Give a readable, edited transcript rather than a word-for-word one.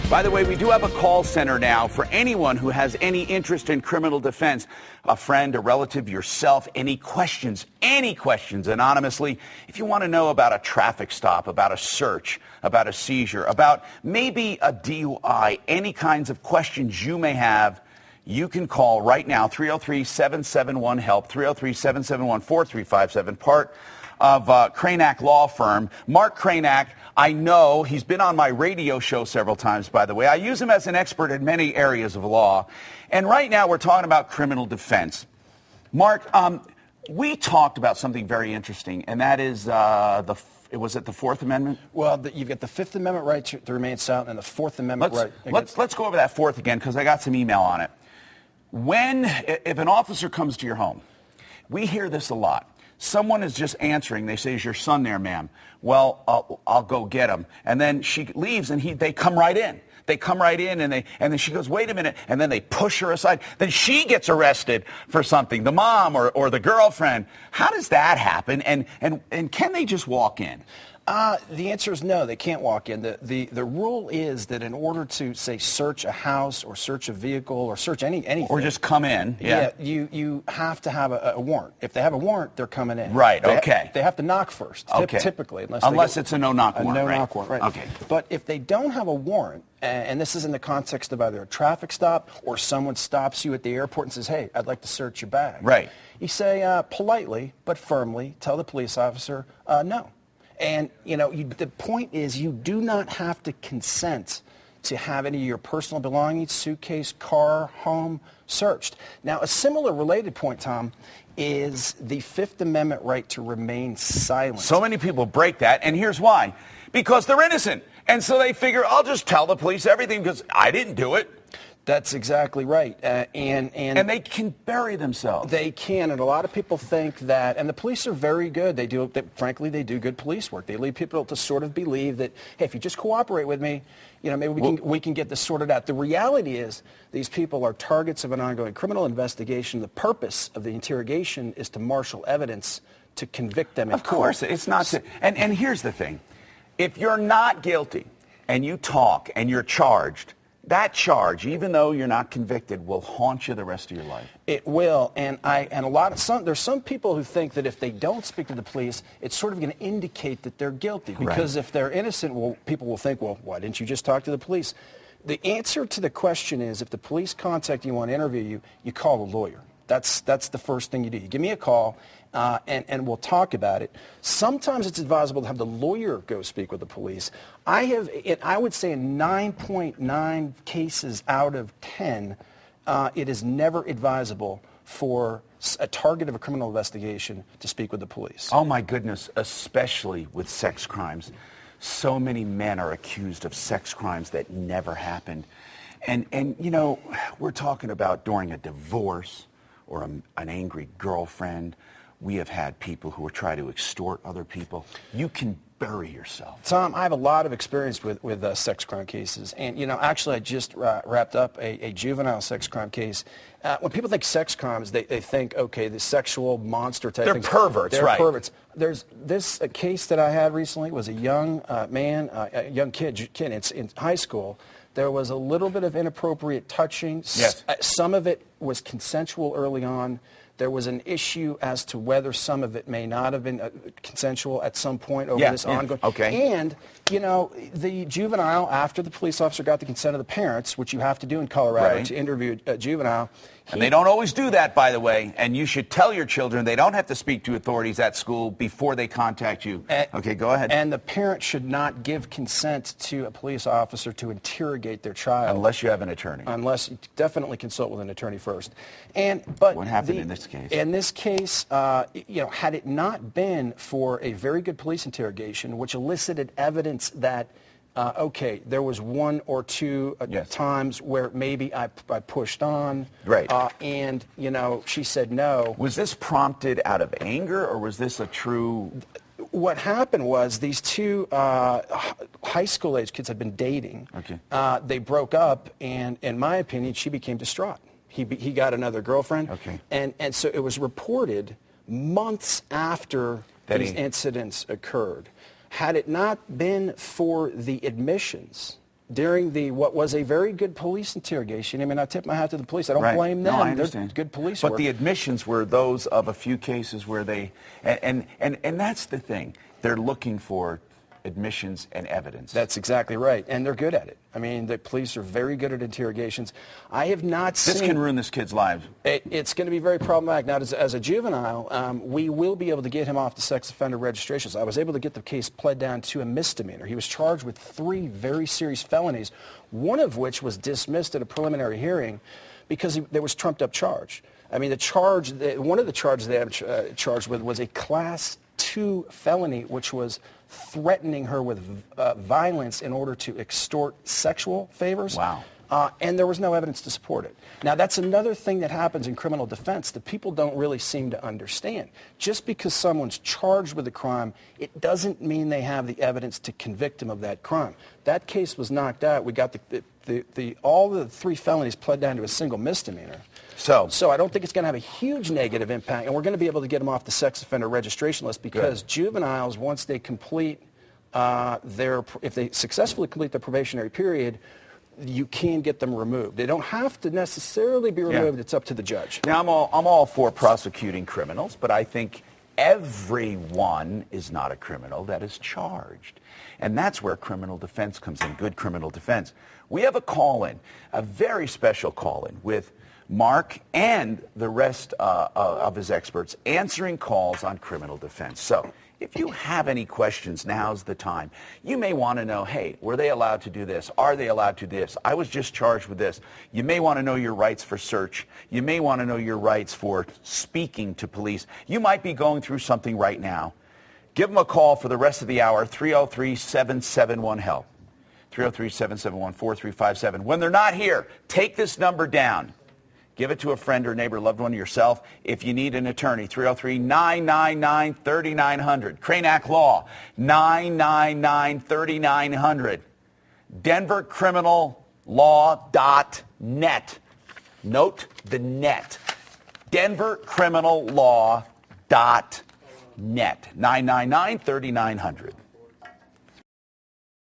By the way, we do have a call center now for anyone who has any interest in criminal defense. A friend, a relative, yourself, any questions anonymously. If you want to know about a traffic stop, about a search, about a seizure, about maybe a DUI, any kinds of questions you may have, you can call right now, 303-771-HELP, 303-771-4357, part of Kraynak Law Firm. Mark Kraynak, I know he's been on my radio show several times, by the way. I use him as an expert in many areas of law. And right now we're talking about criminal defense. Mark, we talked about something very interesting, and that is was it the Fourth Amendment? Well, you've got the Fifth Amendment right to remain silent and the Fourth Amendment right. Let's go over that fourth again, because I got some email on it. If an officer comes to your home, we hear this a lot. Someone is just answering. They say, "Is your son there, ma'am?" Well, I'll go get him. And then she leaves, and they come right in. They come right in, and then she goes, "Wait a minute," and then they push her aside. Then she gets arrested for something, the mom or the girlfriend. How does that happen? And can they just walk in? The answer is no, they can't walk in. The rule is that in order to, say, search a house or search a vehicle or search anything. Or just come in. Yeah. You have to have a warrant. If they have a warrant, they're coming in. Right, okay. They have to knock first, typically. Unless it's a no-knock warrant. A no-knock warrant, right. Okay. But if they don't have a warrant, and this is in the context of either a traffic stop or someone stops you at the airport and says, "Hey, I'd like to search your bag." Right. You say politely but firmly, tell the police officer, no. And, the point is you do not have to consent to have any of your personal belongings, suitcase, car, home, searched. Now, a similar related point, Tom, is the Fifth Amendment right to remain silent. So many people break that, and here's why. Because they're innocent. And so they figure, I'll just tell the police everything because I didn't do it. That's exactly right. And they can bury themselves. They can, and a lot of people think that, and the police are very good. Frankly, they do good police work. They lead people to sort of believe that, hey, if you just cooperate with me, maybe we can get this sorted out. The reality is these people are targets of an ongoing criminal investigation. The purpose of the interrogation is to marshal evidence to convict them in court. Of course, it's not. And here's the thing. If you're not guilty and you talk and you're charged, that charge, even though you're not convicted, will haunt you the rest of your life. It will, there's some people who think that if they don't speak to the police, it's sort of going to indicate that they're guilty. Because if they're innocent, people will think, well, why didn't you just talk to the police? The answer to the question is, if the police contact you and want to interview you, you call a lawyer. That's the first thing you do. You give me a call, and we'll talk about it. Sometimes it's advisable to have the lawyer go speak with the police. I would say in 9.9 cases out of 10, it is never advisable for a target of a criminal investigation to speak with the police. Oh, my goodness, especially with sex crimes. So many men are accused of sex crimes that never happened. And we're talking about during a divorce or an angry girlfriend. We have had people who are trying to extort other people. You can bury yourself. Tom, I have a lot of experience with sex crime cases. And, actually I just wrapped up a juvenile sex crime case. When people think sex crimes, they think, okay, the sexual monster type things. They're perverts, They're right. perverts. There's this case that I had recently was a young a young kid in high school. There was a little bit of inappropriate touching. Yes. Some of it was consensual early on. There was an issue as to whether some of it may not have been consensual at some point over this ongoing. Okay. And, the juvenile, after the police officer got the consent of the parents, which you have to do in Colorado to interview a juvenile. And they don't always do that, by the way. And you should tell your children they don't have to speak to authorities at school before they contact you. Okay, go ahead. And the parent should not give consent to a police officer to interrogate their child. Unless you have an attorney. Unless you definitely consult with an attorney first. But what happened in this case? In this case, had it not been for a very good police interrogation, which elicited evidence that there was one or two times where maybe I pushed on. Right. And, she said no. Was this prompted out of anger, or was this a true... What happened was these two high school age kids had been dating. Okay. They broke up, and in my opinion, she became distraught. He got another girlfriend. Okay. And so it was reported months after these incidents occurred. Had it not been for the admissions during what was a very good police interrogation. I mean, I tip my hat to the police. I don't blame them. No, I understand. They're good police But work. the admissions were those of a few cases where they, and that's the thing. They're looking for admissions and evidence. That's exactly right, and they're good at it. I mean, the police are very good at interrogations. I have not seen... This can ruin this kid's life. It's going to be very problematic. Now, as a juvenile, we will be able to get him off the sex offender registrations. I was able to get the case pled down to a misdemeanor. He was charged with 3 very serious felonies, one of which was dismissed at a preliminary hearing because there was trumped-up charge. I mean, one of the charges they had charged with was a Class 2 felony, which was threatening her with violence in order to extort sexual favors. Wow. And there was no evidence to support it. Now, that's another thing that happens in criminal defense that people don't really seem to understand. Just because someone's charged with a crime, it doesn't mean they have the evidence to convict him of that crime. That case was knocked out. We got all the 3 felonies pled down to a single misdemeanor. So I don't think it's going to have a huge negative impact, and we're going to be able to get them off the sex offender registration list because juveniles, once they complete if they successfully complete their probationary period, you can get them removed. They don't have to necessarily be removed. It's up to the judge. Now, I'm all for prosecuting criminals, but I think everyone is not a criminal that is charged. And that's where criminal defense comes in, good criminal defense. We have a call-in, a very special call-in with Mark and the rest of his experts answering calls on criminal defense. So if you have any questions, now's the time. You may want to know, hey, were they allowed to do this? Are they allowed to do this? I was just charged with this. You may want to know your rights for search. You may want to know your rights for speaking to police. You might be going through something right now. Give them a call for the rest of the hour, 303-771-HELP, 303-771-4357. When they're not here, take this number down. Give it to a friend or neighbor, loved one, or yourself. If you need an attorney, 303-999-3900. Kraynak Law, 999-3900. DenverCriminalLaw.net. Note the net. DenverCriminalLaw.net. 999-3900.